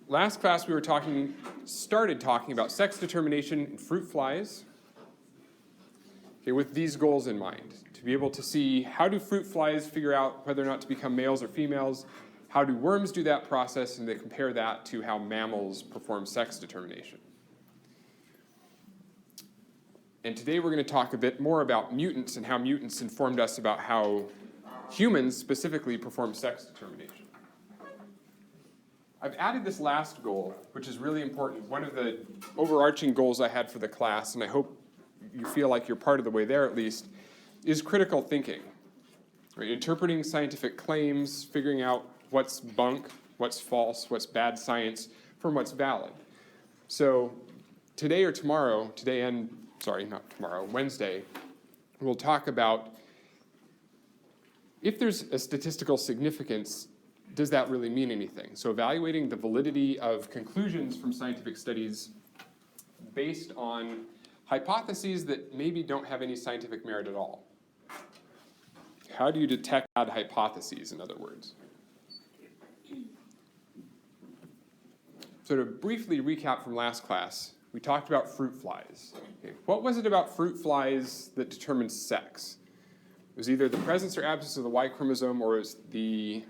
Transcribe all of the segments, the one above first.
last class we started talking about sex determination in fruit flies, okay, with these goals in mind. To be able to see how do fruit flies figure out whether or not to become males or females, how do worms do that process, and they compare that to how mammals perform sex determination. And today we're going to talk a bit more about mutants and how mutants informed us about how humans specifically perform sex determination. I've added this last goal, which is really important. One of the overarching goals I had for the class, and I hope you feel like you're part of the way there at least, is critical thinking. Right? Interpreting scientific claims, figuring out what's bunk, what's false, what's bad science, from what's valid. So today or tomorrow, Wednesday, we'll talk about if there's a statistical significance, does that really mean anything? So evaluating the validity of conclusions from scientific studies based on hypotheses that maybe don't have any scientific merit at all. How do you detect bad hypotheses, in other words? So to briefly recap from last class, we talked about fruit flies. Okay. What was it about fruit flies that determined sex? It was either the presence or absence of the Y chromosome or it was the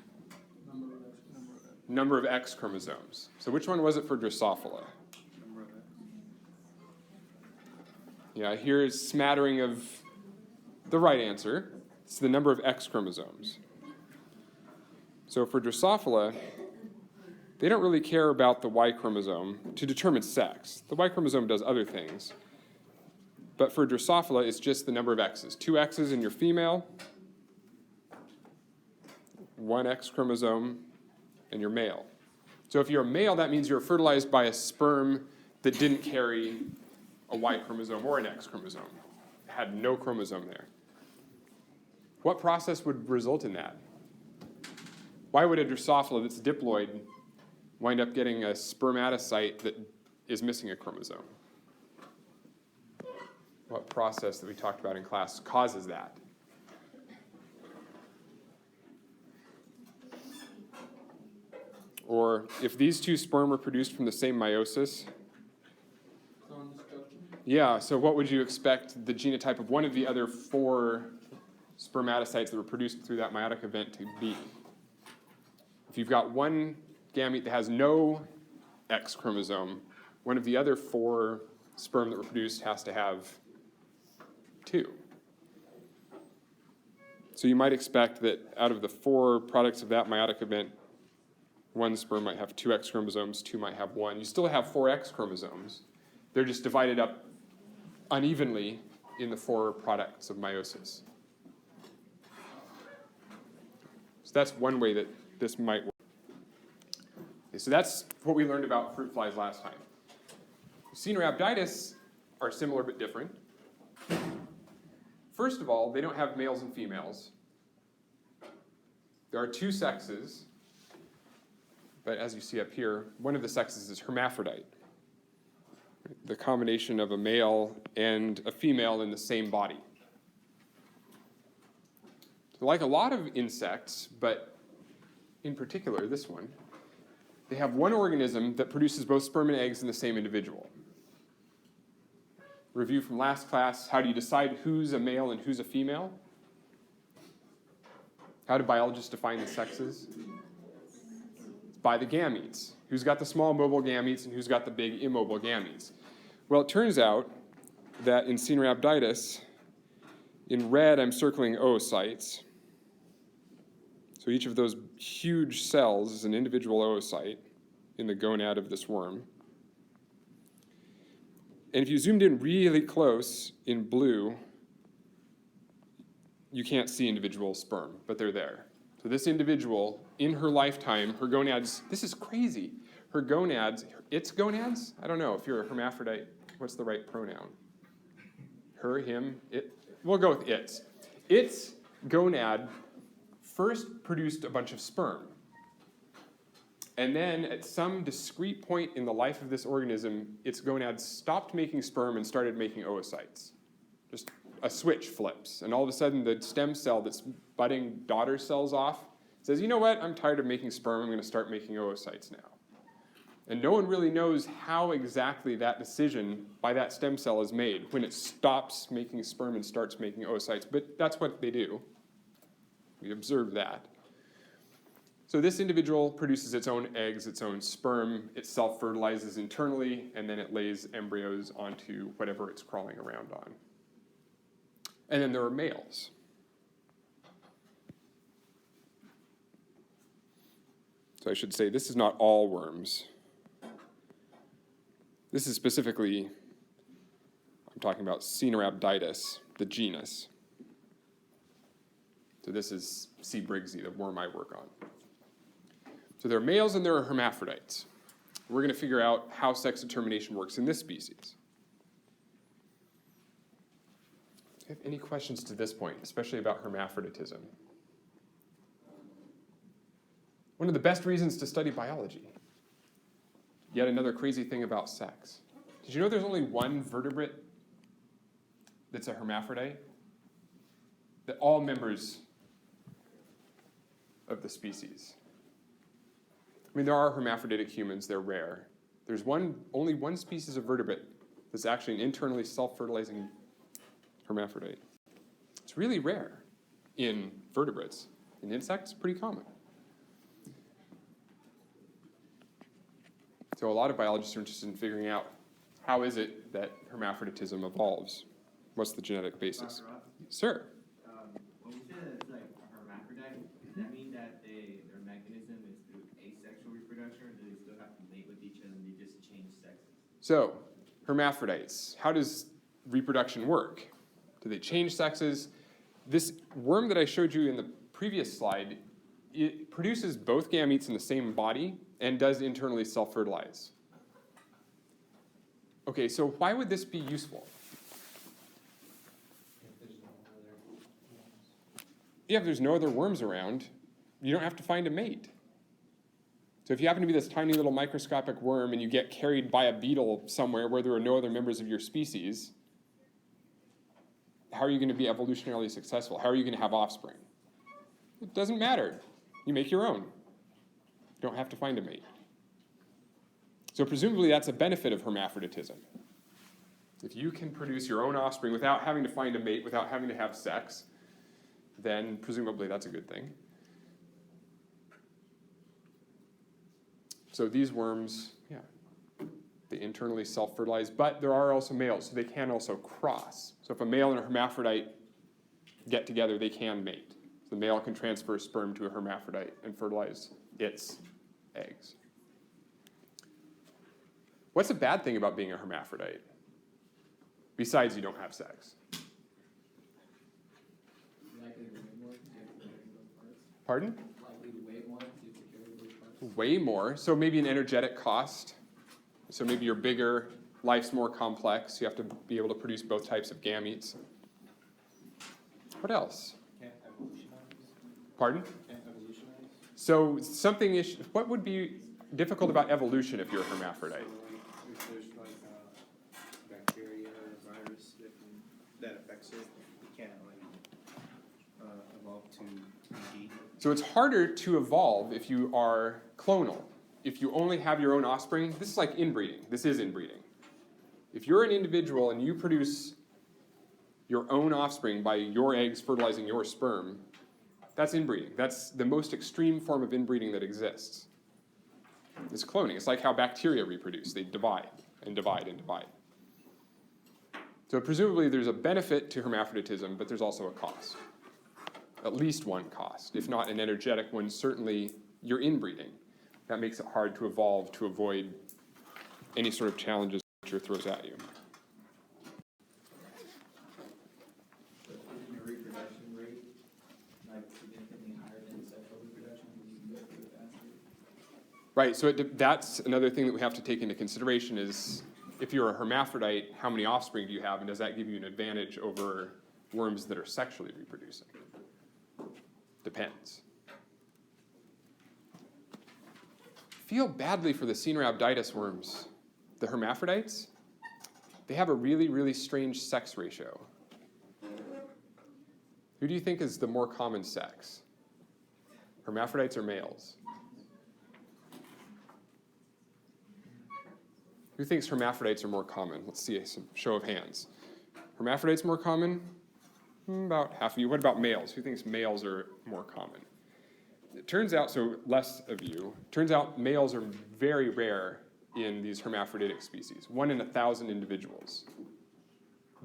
number of X chromosomes. So which one was it for Drosophila? Yeah, here's smattering of the right answer. It's the number of X chromosomes. So for Drosophila, they don't really care about the Y chromosome to determine sex. The Y chromosome does other things. But for Drosophila, it's just the number of X's. 2 X's in your female, 1 X chromosome in your male. So if you're a male, that means you're fertilized by a sperm that didn't carry a Y chromosome or an X chromosome. It had no chromosome there. What process would result in that? Why would a Drosophila that's diploid wind up getting a spermatocyte that is missing a chromosome? What process that we talked about in class causes that? Or if these two sperm were produced from the same meiosis, yeah, so what would you expect the genotype of one of the other 4 spermatocytes that were produced through that meiotic event to be? If you've got one gamete that has no X chromosome, one of the other 4 sperm that were produced has to have 2. So you might expect that out of the 4 products of that meiotic event, 1 sperm might have 2 X chromosomes, 2 might have 1. You still have 4 X chromosomes. They're just divided up unevenly in the 4 products of meiosis. So that's one way that this might work. Okay, so that's what we learned about fruit flies last time. Caenorhabditis are similar but different. First of all, they don't have males and females. There are 2 sexes, but as you see up here, one of the sexes is hermaphrodite, the combination of a male and a female in the same body. So like a lot of insects, but in particular this one, they have one organism that produces both sperm and eggs in the same individual. Review from last class, how do you decide who's a male and who's a female? How do biologists define the sexes? It's by the gametes. Who's got the small mobile gametes and who's got the big immobile gametes? Well, it turns out that in Caenorhabditis, in red I'm circling oocytes. So each of those huge cells is an individual oocyte in the gonad of this worm. And if you zoomed in really close in blue, you can't see individual sperm, but they're there. So this individual, in her lifetime, her gonads, this is crazy. Her gonads, its gonads? I don't know, if you're a hermaphrodite, what's the right pronoun? Her, him, it? We'll go with its. Its gonad first produced a bunch of sperm. And then at some discrete point in the life of this organism, its gonads stopped making sperm and started making oocytes. Just a switch flips. And all of a sudden, the stem cell that's budding daughter cells off says, you know what, I'm tired of making sperm, I'm going to start making oocytes now. And no one really knows how exactly that decision by that stem cell is made, when it stops making sperm and starts making oocytes, but that's what they do. We observe that. So this individual produces its own eggs, its own sperm, it self-fertilizes internally, and then it lays embryos onto whatever it's crawling around on. And then there are males. So I should say this is not all worms. This is specifically, I'm talking about Caenorhabditis, the genus. So this is C. briggsii, the worm I work on. So there are males and there are hermaphrodites. We're going to figure out how sex determination works in this species. Do you have any questions to this point, especially about hermaphroditism? One of the best reasons to study biology. Yet another crazy thing about sex. Did you know there's only one vertebrate that's a hermaphrodite? That all members of the species. I mean, there are hermaphroditic humans, they're rare. There's only one species of vertebrate that's actually an internally self-fertilizing hermaphrodite. It's really rare in vertebrates. In insects, pretty common. So a lot of biologists are interested in figuring out how is it that hermaphroditism evolves? What's the genetic basis? Dr. Ross? Sir? When we say that it's like a hermaphrodite, does that mean that their mechanism is through asexual reproduction, or do they still have to mate with each other and they just change sexes? So, hermaphrodites. How does reproduction work? Do they change sexes? This worm that I showed you in the previous slide, it produces both gametes in the same body and does internally self-fertilize. Okay, so why would this be useful? Yeah, if there's no other worms around, you don't have to find a mate. So if you happen to be this tiny little microscopic worm and you get carried by a beetle somewhere where there are no other members of your species, how are you going to be evolutionarily successful? How are you going to have offspring? It doesn't matter. You make your own. You don't have to find a mate. So presumably that's a benefit of hermaphroditism. If you can produce your own offspring without having to find a mate, without having to have sex, then presumably that's a good thing. So these worms, yeah, they internally self-fertilize, but there are also males, so they can also cross. So if a male and a hermaphrodite get together, they can mate. So the male can transfer sperm to a hermaphrodite and fertilize its eggs. What's a bad thing about being a hermaphrodite? Besides you don't have sex. Pardon? Likely to weigh more to carry those parts. Way more. So maybe an energetic cost. So maybe you're bigger, life's more complex. You have to be able to produce both types of gametes. What else? Can't evolutionize. Pardon? Can't evolutionize. So something is, what would be difficult about evolution if you're a hermaphrodite? So if there's like bacteria or virus that affects it, it can't like evolve to compete. So it's harder to evolve if you are clonal. If you only have your own offspring, this is like inbreeding. This is inbreeding. If you're an individual and you produce your own offspring by your eggs fertilizing your sperm, that's inbreeding. That's the most extreme form of inbreeding that exists. It's cloning. It's like how bacteria reproduce. They divide and divide and divide. So presumably there's a benefit to hermaphroditism, but there's also a cost. At least one cost. If not an energetic one, certainly you're inbreeding. That makes it hard to evolve to avoid any sort of challenges nature throws at you. Isn't your reproduction rate like significantly higher than sexual reproduction because you can go through it faster? Right, so that's another thing that we have to take into consideration is if you're a hermaphrodite, how many offspring do you have, and does that give you an advantage over worms that are sexually reproducing? Depends. Feel badly for the Caenorhabditis worms. The hermaphrodites, they have a really, really strange sex ratio. Who do you think is the more common sex? Hermaphrodites or males? Who thinks hermaphrodites are more common? Let's see a show of hands. Hermaphrodites more common? About half of you. What about males? Who thinks males are more common? It turns out, so less of you, turns out males are very rare in these hermaphroditic species, 1 in 1,000 individuals.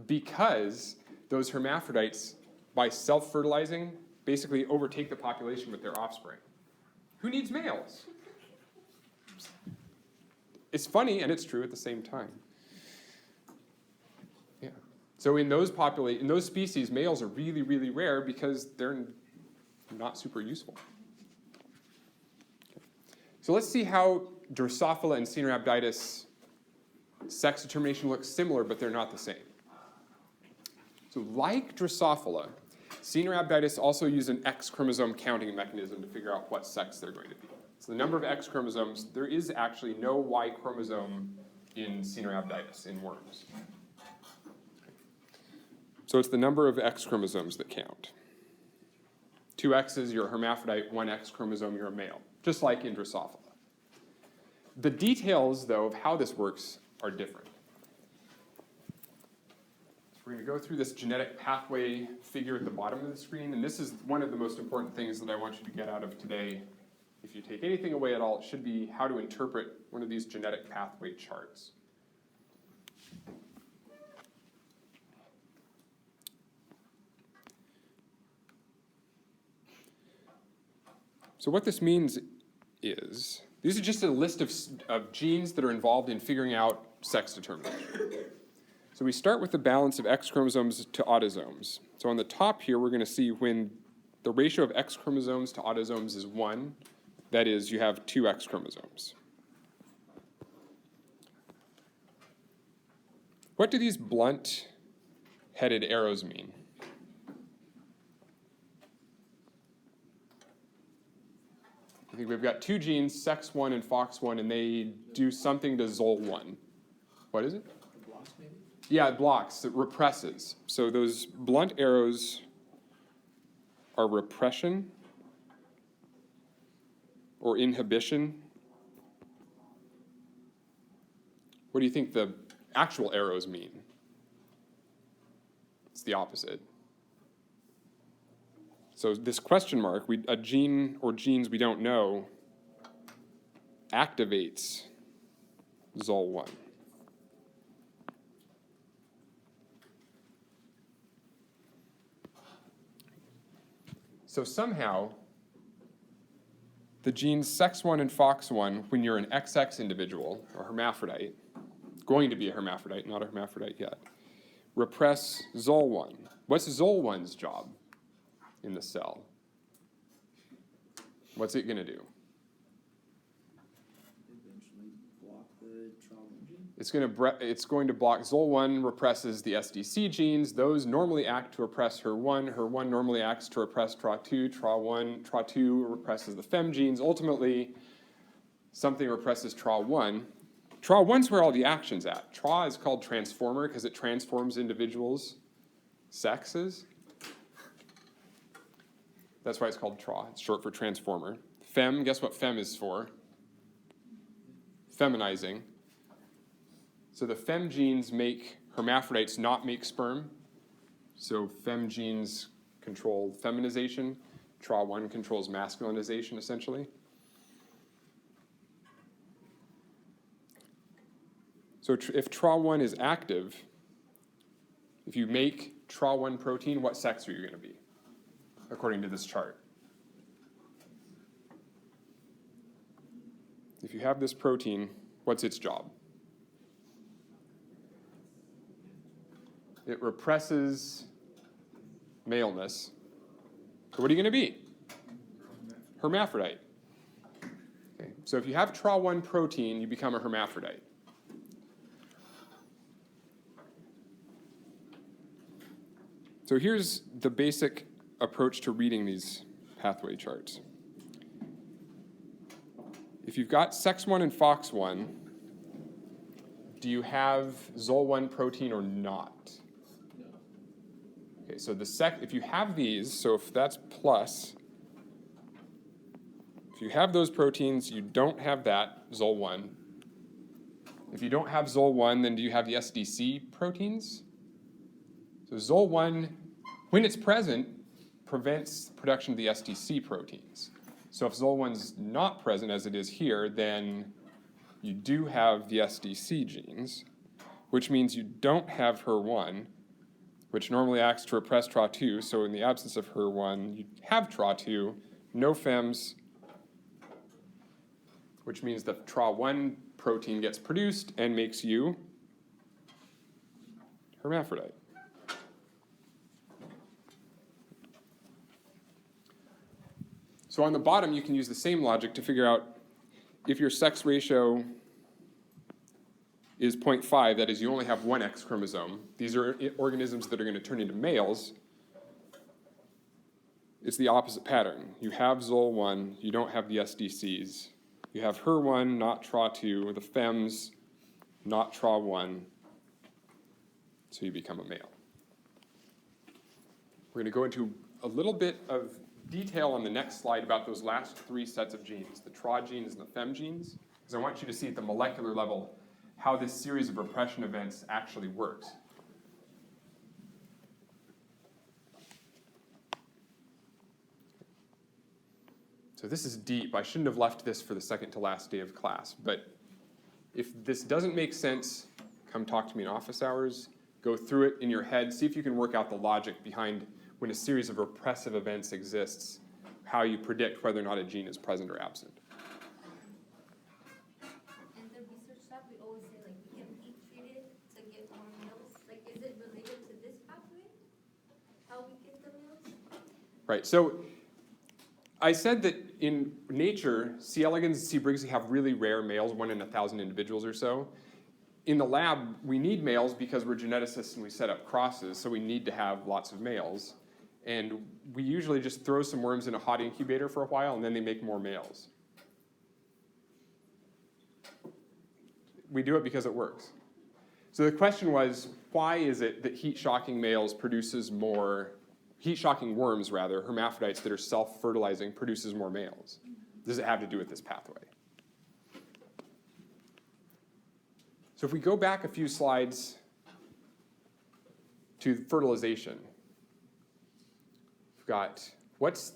Because those hermaphrodites, by self-fertilizing, basically overtake the population with their offspring. Who needs males? It's funny and it's true at the same time. Yeah. So in those species, males are really, really rare because they're not super useful. Okay. So let's see how Drosophila and Caenorhabditis sex determination looks similar, but they're not the same. So like Drosophila, Caenorhabditis also use an X-chromosome counting mechanism to figure out what sex they're going to be. So the number of X chromosomes, there is actually no Y chromosome in Caenorhabditis, in worms. So it's the number of X chromosomes that count. 2 X's, you're a hermaphrodite, 1 X chromosome, you're a male, just like in Drosophila. The details, though, of how this works are different. So we're going to go through this genetic pathway figure at the bottom of the screen, and this is one of the most important things that I want you to get out of today. If you take anything away at all, it should be how to interpret one of these genetic pathway charts. So what this means is, these are just a list of genes that are involved in figuring out sex determination. So we start with the balance of X chromosomes to autosomes. So on the top here, we're going to see when the ratio of X chromosomes to autosomes is 1, that is, you have 2 X chromosomes. What do these blunt-headed arrows mean? I think we've got 2 genes, sex1 and fox1, and they do something to zol1. What is it? The blocks, maybe? Yeah, it blocks, it represses. So those blunt arrows are repression or inhibition. What do you think the actual arrows mean? It's the opposite. So this question mark, a gene or genes we don't know, activates Zol1. So somehow, the genes sex1 and fox1, when you're an XX individual, or hermaphrodite, going to be a hermaphrodite, not a hermaphrodite yet, repress Zol1. What's Zol1's job in the cell? What's it going to do? Eventually block the Tra1 gene. It's going to block. Zol1 represses the SDC genes. Those normally act to repress HER1. HER1 normally acts to repress Tra2. Tra2 represses the Fem genes. Ultimately, something represses Tra1. Tra1's where all the action's at. Tra is called transformer because it transforms individuals' sexes. That's why it's called Tra. It's short for transformer. Fem, guess what Fem is for? Feminizing. So the Fem genes make hermaphrodites not make sperm. So Fem genes control feminization. Tra1 controls masculinization, essentially. So if Tra1 is active, if you make Tra1 protein, what sex are you going to be, according to this chart? If you have this protein, what's its job? It represses maleness. So what are you going to be? Hermaphrodite. Okay. So if you have Tra1 protein, you become a hermaphrodite. So here's the basic approach to reading these pathway charts. If you've got sex1 and fox1, do you have Zol1 protein or not? No. Okay, so if you have these, so if that's plus, if you have those proteins, you don't have that Zol1. If you don't have ZOL1, then do you have the SDC proteins? So ZOL1, when it's present, prevents production of the SDC proteins. So if ZOL1's not present, as it is here, then you do have the SDC genes, which means you don't have HER1, which normally acts to repress TRA2. So in the absence of HER1, you have TRA2, no FEMs, which means the TRA1 protein gets produced and makes you hermaphrodite. So on the bottom, you can use the same logic to figure out if your sex ratio is 0.5, that is, you only have one X chromosome. These are organisms that are going to turn into males. It's the opposite pattern. You have ZOL1, you don't have the SDCs. You have HER1, not TRA2, the FEMs, not TRA1, so you become a male. We're going to go into a little bit of detail on the next slide about those last three sets of genes, the TRA genes and the FEM genes, because I want you to see at the molecular level how this series of repression events actually works. So this is deep. I shouldn't have left this for the second to last day of class, but if this doesn't make sense, come talk to me in office hours, go through it in your head, see if you can work out the logic behind when a series of repressive events exists, how you predict whether or not a gene is present or absent. In the research lab, we always say, like, we can heat treat it to get more males. Like, is it related to this pathway? How we get the males? Right, so I said that in nature, C. elegans and C. briggsii have really rare males, 1 in 1,000 individuals or so. In the lab, we need males because we're geneticists and we set up crosses, so we need to have lots of males. And we usually just throw some worms in a hot incubator for a while, and then they make more males. We do it because it works. So the question was, why is it that heat-shocking males produces more, heat-shocking worms rather, hermaphrodites that are self-fertilizing produces more males? Does it have to do with this pathway? So if we go back a few slides to fertilization, we've got what's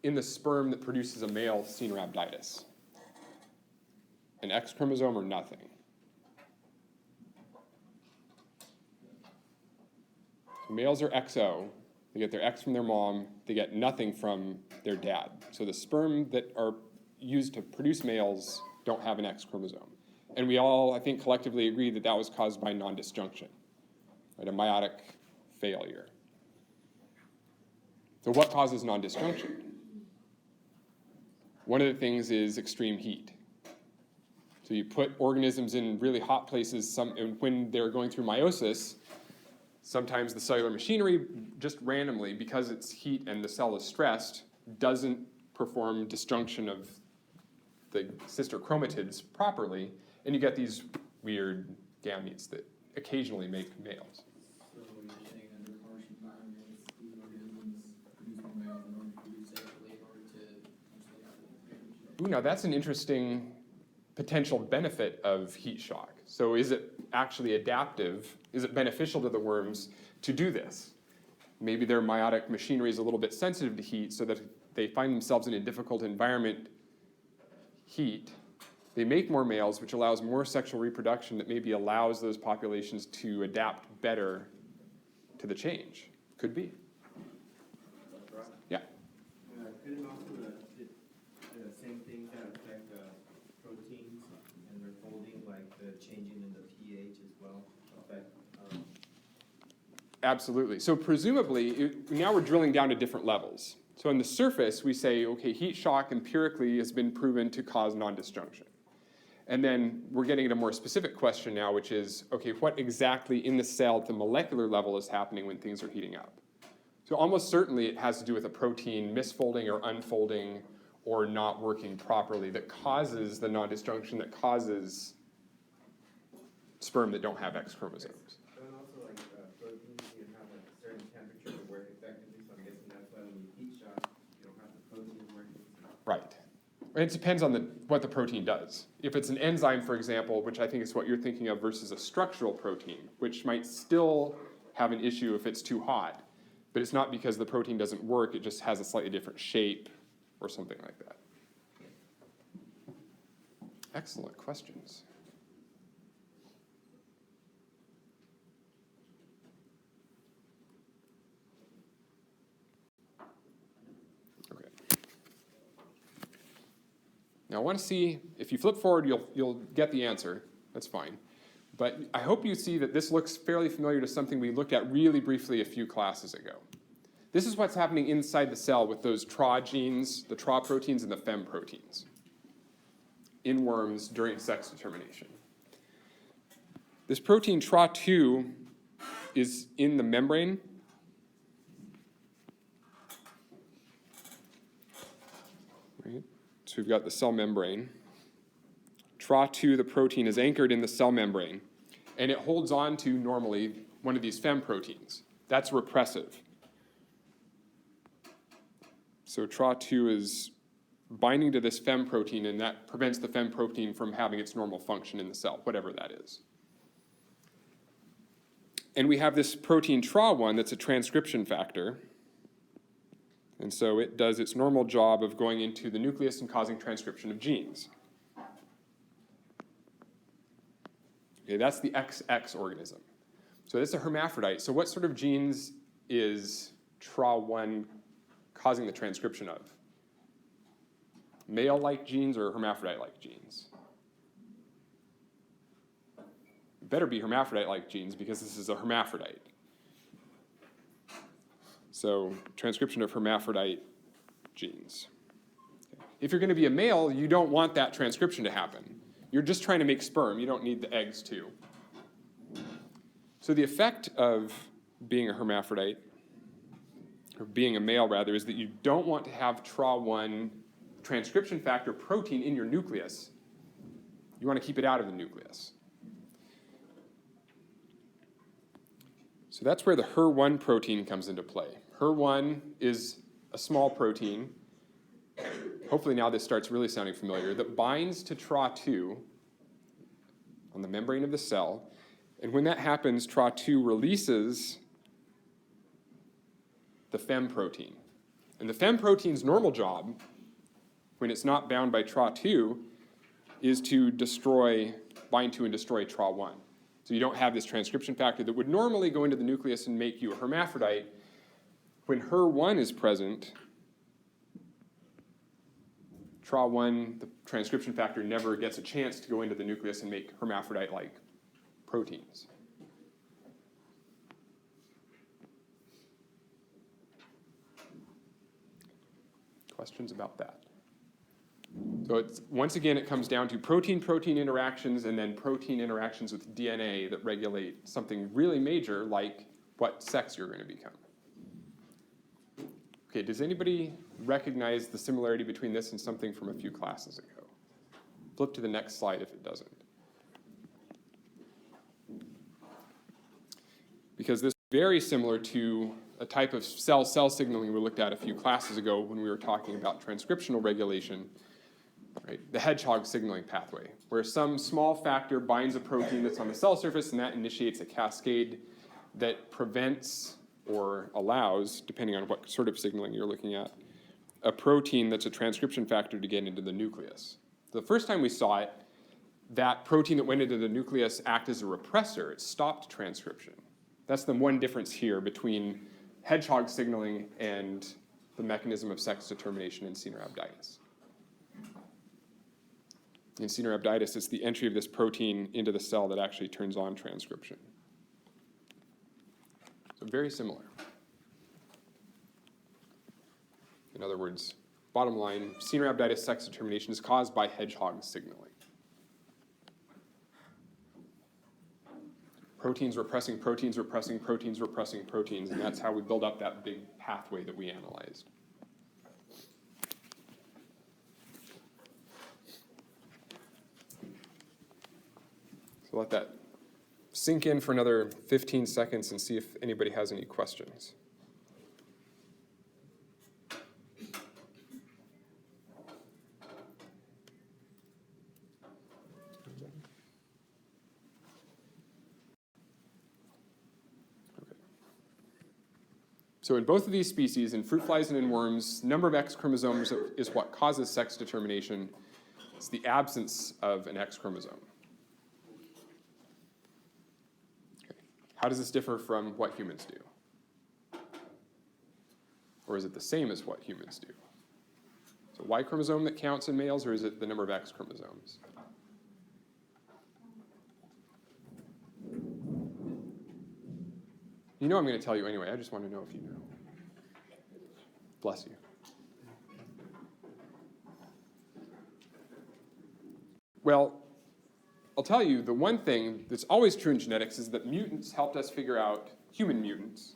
in the sperm that produces a male Caenorhabditis? An X chromosome or nothing? So males are XO. They get their X from their mom. They get nothing from their dad. So the sperm that are used to produce males don't have an X chromosome. And we all, I think, collectively agree that that was caused by non-disjunction, right? A meiotic failure. So what causes non-disjunction? One of the things is extreme heat. So you put organisms in really hot places, and when they're going through meiosis, sometimes the cellular machinery, just randomly, because it's heat and the cell is stressed, doesn't perform disjunction of the sister chromatids properly, and you get these weird gametes that occasionally make males. So you're saying under harsh environments, these organisms produce more males in order to produce sexually in order to potentially have an Ooh, now that's an interesting potential benefit of heat shock. So is it actually adaptive? Is it beneficial to the worms to do this? Maybe their meiotic machinery is a little bit sensitive to heat, so that if they find themselves in a difficult environment, heat, they make more males, which allows more sexual reproduction that maybe allows those populations to adapt better to the change. Could be. Yeah. Could it also the same things that affect proteins and their folding, like the changing in the pH as well, affect? Absolutely. So presumably, now we're drilling down to different levels. So on the surface, we say, okay, heat shock empirically has been proven to cause non-disjunction. And then we're getting at a more specific question now, which is, okay, what exactly in the cell at the molecular level is happening when things are heating up? So almost certainly it has to do with a protein misfolding or unfolding or not working properly that causes the non-disjunction, that causes sperm that don't have X chromosomes. And also like proteins, you have like a certain temperature to work effectively, so I'm guessing that's why when you heat shock, you don't have the protein working. Right. It depends on what the protein does. If it's an enzyme, for example, which I think is what you're thinking of, versus a structural protein, which might still have an issue if it's too hot, but it's not because the protein doesn't work, it just has a slightly different shape or something like that. Excellent questions. Okay. Now I want to see, if you flip forward, you'll get the answer. That's fine. But I hope you see that this looks fairly familiar to something we looked at really briefly a few classes ago. This is what's happening inside the cell with those TRA genes, the TRA proteins and the FEM proteins in worms during sex determination. This protein TRA2 is in the membrane. Right? So we've got the cell membrane. TRA2, the protein, is anchored in the cell membrane, and it holds on to, normally, one of these FEM proteins. That's repressive. So TRA2 is binding to this FEM protein, and that prevents the FEM protein from having its normal function in the cell, whatever that is. And we have this protein TRA1 that's a transcription factor. And so it does its normal job of going into the nucleus and causing transcription of genes. Okay, that's the XX organism. So this is a hermaphrodite. So what sort of genes is TRA1 causing the transcription of? Male-like genes or hermaphrodite-like genes? Better be hermaphrodite-like genes because this is a hermaphrodite. So transcription of hermaphrodite genes. If you're going to be a male, you don't want that transcription to happen. You're just trying to make sperm. You don't need the eggs too. So the effect of being a hermaphrodite, or being a male rather, is that you don't want to have TRA1 transcription factor protein in your nucleus. You want to keep it out of the nucleus. So that's where the HER1 protein comes into play. HER1 is a small protein, hopefully now this starts really sounding familiar, that binds to TRA2 on the membrane of the cell. And when that happens, TRA2 releases the FEM protein. And the FEM protein's normal job, when it's not bound by TRA2, is to bind to and destroy TRA1. So you don't have this transcription factor that would normally go into the nucleus and make you a hermaphrodite. When HER1 is present, TRA1, the transcription factor, never gets a chance to go into the nucleus and make hermaphrodite-like proteins. Questions about that? So once again, it comes down to protein-protein interactions and then protein interactions with DNA that regulate something really major like what sex you're going to become. Okay, does anybody recognize the similarity between this and something from a few classes ago? Flip to the next slide if it doesn't. Because this is very similar to a type of cell-cell signaling we looked at a few classes ago when we were talking about transcriptional regulation, right? The hedgehog signaling pathway, where some small factor binds a protein that's on the cell surface, and that initiates a cascade that prevents or allows, depending on what sort of signaling you're looking at, a protein that's a transcription factor to get into the nucleus. The first time we saw it, that protein that went into the nucleus acted as a repressor. It stopped transcription. That's the one difference here between hedgehog signaling and the mechanism of sex determination in Caenorhabditis. In Caenorhabditis, it's the entry of this protein into the cell that actually turns on transcription. So very similar. In other words, bottom line, Caenorhabditis sex determination is caused by hedgehog signaling. Proteins repressing proteins, repressing proteins, repressing proteins, and that's how we build up that big pathway that we analyzed. So let that sink in for another 15 seconds and see if anybody has any questions. So in both of these species, in fruit flies and in worms, number of X chromosomes is what causes sex determination. It's the absence of an X chromosome. Okay. How does this differ from what humans do? Or is it the same as what humans do? Is it Y chromosome that counts in males, or is it the number of X chromosomes? You know I'm going to tell you anyway. I just want to know if you know. Bless you. Well, I'll tell you, the one thing that's always true in genetics is that mutants helped us figure out, human mutants,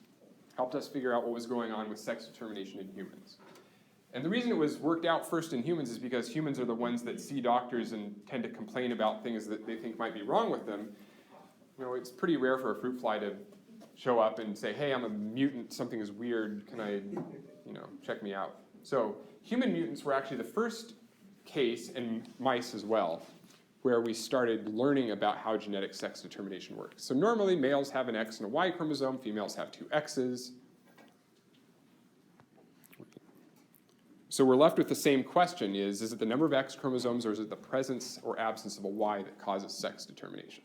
helped us figure out what was going on with sex determination in humans. And the reason it was worked out first in humans is because humans are the ones that see doctors and tend to complain about things that they think might be wrong with them. You know, it's pretty rare for a fruit fly to show up and say, hey, I'm a mutant, something is weird, can I, check me out? So human mutants were actually the first case, and mice as well, where we started learning about how genetic sex determination works. So normally males have an X and a Y chromosome, females have two X's. So we're left with the same question, is it the number of X chromosomes or is it the presence or absence of a Y that causes sex determination?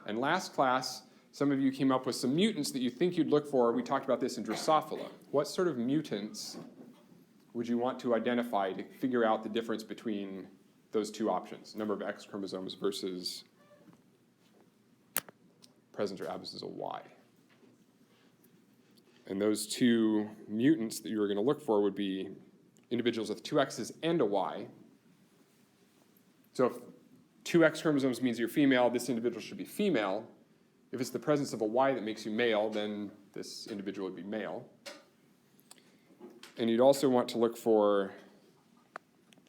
And last class, some of you came up with some mutants that you think you'd look for. We talked about this in Drosophila. What sort of mutants would you want to identify to figure out the difference between those two options, number of X chromosomes versus presence or absence of Y? And those two mutants that you were going to look for would be individuals with two X's and a Y. So if two X chromosomes means you're female, this individual should be female. If it's the presence of a Y that makes you male, then this individual would be male. And you'd also want to look for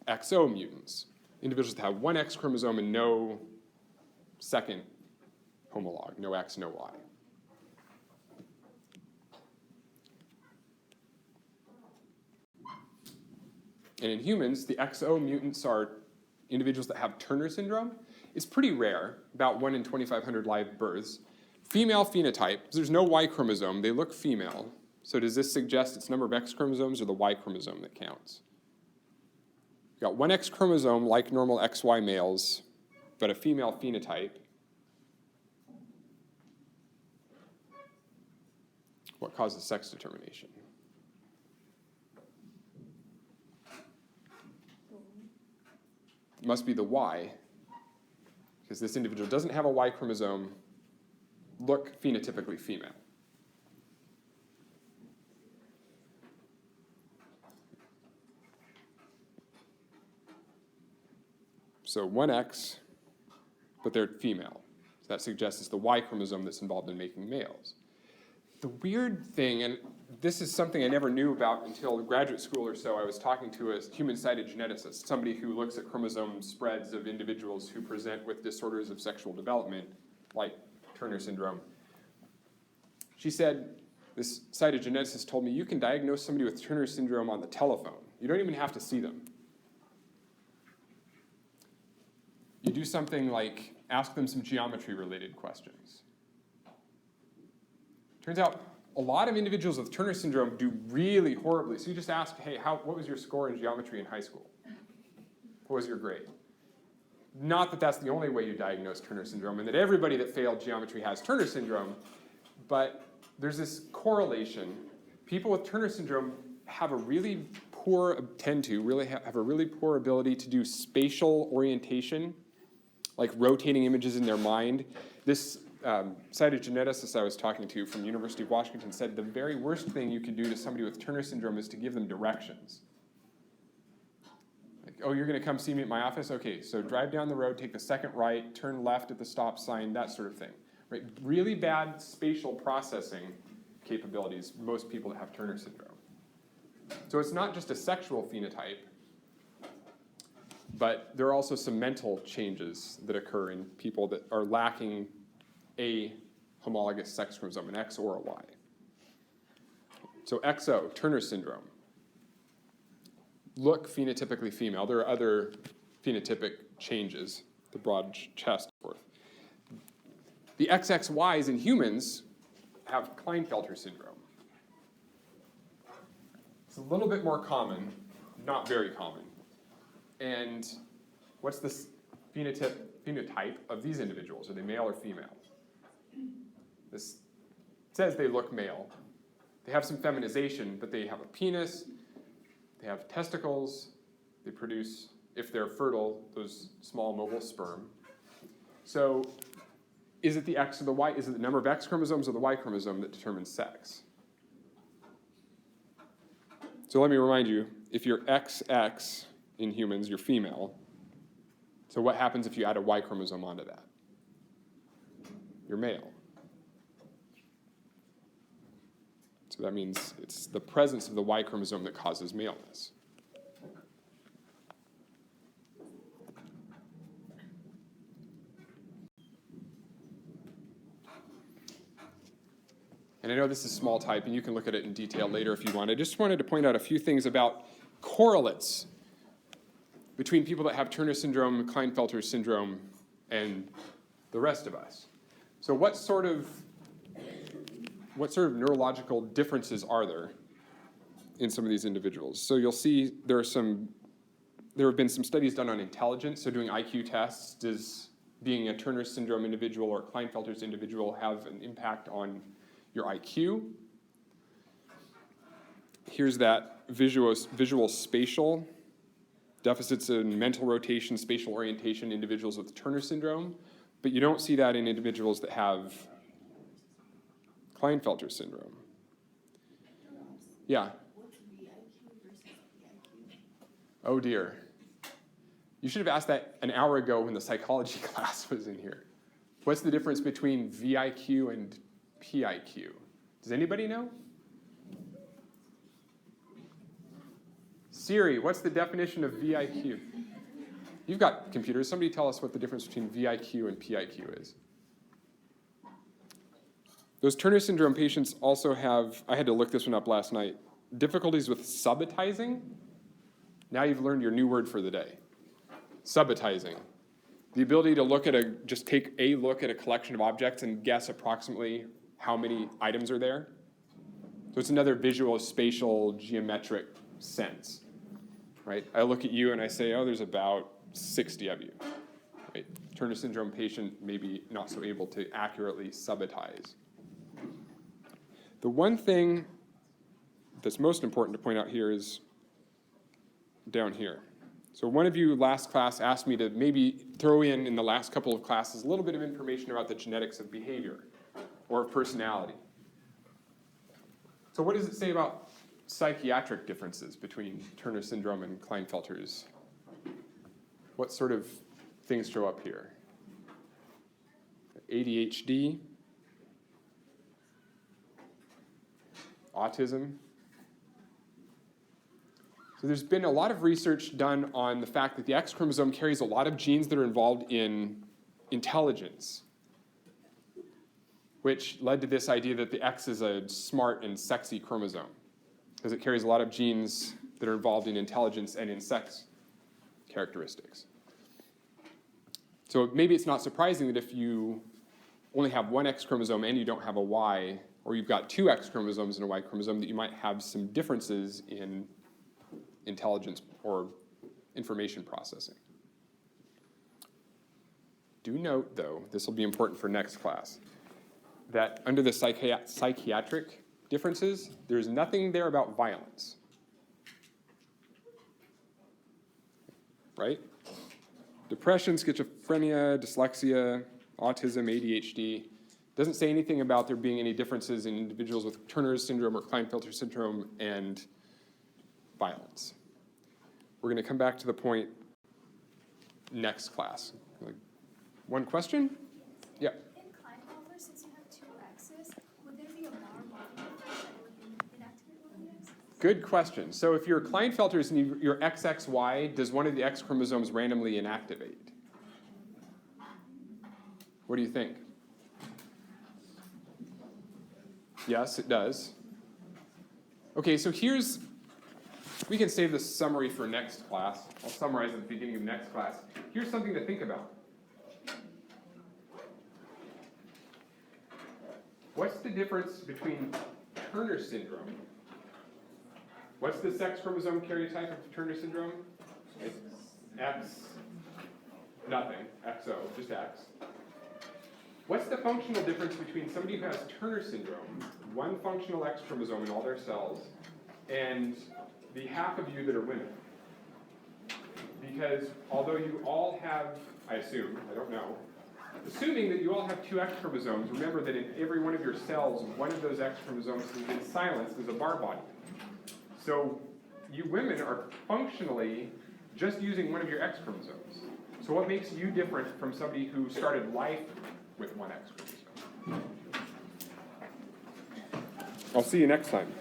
XO mutants, individuals that have one X chromosome and no second homologue, no X, no Y. And in humans, the XO mutants are individuals that have Turner syndrome. It's pretty rare, about 1 in 2,500 live births. Female phenotype, there's no Y chromosome, they look female. So does this suggest it's number of X chromosomes or the Y chromosome that counts? You've got one X chromosome like normal XY males, but a female phenotype. What causes sex determination? It must be the Y, because this individual doesn't have a Y chromosome, look phenotypically female. So one X, but they're female. So that suggests it's the Y chromosome that's involved in making males. The weird thing, and this is something I never knew about until graduate school or so, I was talking to a human cytogeneticist, somebody who looks at chromosome spreads of individuals who present with disorders of sexual development, like Turner syndrome. She said, this cytogeneticist told me, you can diagnose somebody with Turner syndrome on the telephone. You don't even have to see them. You do something like ask them some geometry-related questions. Turns out a lot of individuals with Turner syndrome do really horribly. So you just ask, hey, what was your score in geometry in high school? What was your grade? Not that that's the only way you diagnose Turner syndrome and that everybody that failed geometry has Turner syndrome, but there's this correlation. People with Turner syndrome have a really poor, have a really poor ability to do spatial orientation, like rotating images in their mind. This cytogeneticist I was talking to from the University of Washington said the very worst thing you could do to somebody with Turner syndrome is to give them directions. Like, oh, you're going to come see me at my office? Okay, so drive down the road, take the second right, turn left at the stop sign, that sort of thing. Right? Really bad spatial processing capabilities, most people that have Turner syndrome. So it's not just a sexual phenotype, but there are also some mental changes that occur in people that are lacking a homologous sex chromosome, an X or a Y. So XO, Turner syndrome. Look phenotypically female. There are other phenotypic changes, the broad chest, and forth. The XXYs in humans have Klinefelter syndrome. It's a little bit more common, not very common. And what's the phenotype of these individuals? Are they male or female? This says they look male. They have some feminization, but they have a penis, they have testicles, they produce, if they're fertile, those small mobile sperm. So is it the X or the Y? Is it the number of X chromosomes or the Y chromosome that determines sex? So let me remind you, if you're XX in humans, you're female. So what happens if you add a Y chromosome onto that? You're male. So that means it's the presence of the Y chromosome that causes maleness. And I know this is small type, and you can look at it in detail later if you want. I just wanted to point out a few things about correlates between people that have Turner syndrome, Klinefelter syndrome, and the rest of us. So what sort of neurological differences are there in some of these individuals? So you'll see there have been some studies done on intelligence, so doing IQ tests. Does being a Turner syndrome individual or Klinefelter's individual have an impact on your IQ? Here's that visual spatial deficits in mental rotation, spatial orientation, individuals with Turner syndrome, but you don't see that in individuals that have Klinefelter syndrome. Yeah? What's VIQ versus PIQ? Oh dear. You should have asked that an hour ago when the psychology class was in here. What's the difference between VIQ and PIQ? Does anybody know? Siri, what's the definition of VIQ? You've got computers. Somebody tell us what the difference between VIQ and PIQ is. Those Turner syndrome patients also have, I had to look this one up last night, difficulties with subitizing. Now you've learned your new word for the day. Subitizing. The ability to just take a look at a collection of objects and guess approximately how many items are there. So it's another visual, spatial, geometric sense, right? I look at you and I say, oh, there's about 60 of you, right? Turner syndrome patient maybe not so able to accurately subitize. The one thing that's most important to point out here is down here. So one of you last class asked me to maybe throw in the last couple of classes a little bit of information about the genetics of behavior or of personality. So what does it say about psychiatric differences between Turner syndrome and Klinefelter's? What sort of things show up here? ADHD, autism. So there's been a lot of research done on the fact that the X chromosome carries a lot of genes that are involved in intelligence, which led to this idea that the X is a smart and sexy chromosome, because it carries a lot of genes that are involved in intelligence and in sex characteristics. So maybe it's not surprising that if you only have one X chromosome and you don't have a Y, or you've got two X chromosomes and a Y chromosome, that you might have some differences in intelligence or information processing. Do note, though, this will be important for next class, that under the psychiatric differences, there's nothing there about violence. Right? Depression, schizophrenia, dyslexia, autism, ADHD. Doesn't say anything about there being any differences in individuals with Turner syndrome or Klinefelter syndrome and violence. We're going to come back to the point next class. One question? Yeah. In Klinefelter, since you have two X's, would there be a bar bonding effect that would inactivate one of the X's? Good question. So if you're Klinefelter's and you're XXY, does one of the X chromosomes randomly inactivate? What do you think? Yes, it does. Okay, so we can save this summary for next class. I'll summarize at the beginning of next class. Here's something to think about. What's the difference between Turner syndrome? What's the sex chromosome karyotype of Turner syndrome? It's X, nothing, XO, just X. What's the functional difference between somebody who has Turner syndrome, one functional X chromosome in all their cells, and the half of you that are women? Because although you all have, I assume, I don't know, assuming that you all have two X chromosomes, remember that in every one of your cells, one of those X chromosomes has been silenced as a bar body. So you women are functionally just using one of your X chromosomes. So what makes you different from somebody who started life with one X chromosome? I'll see you next time.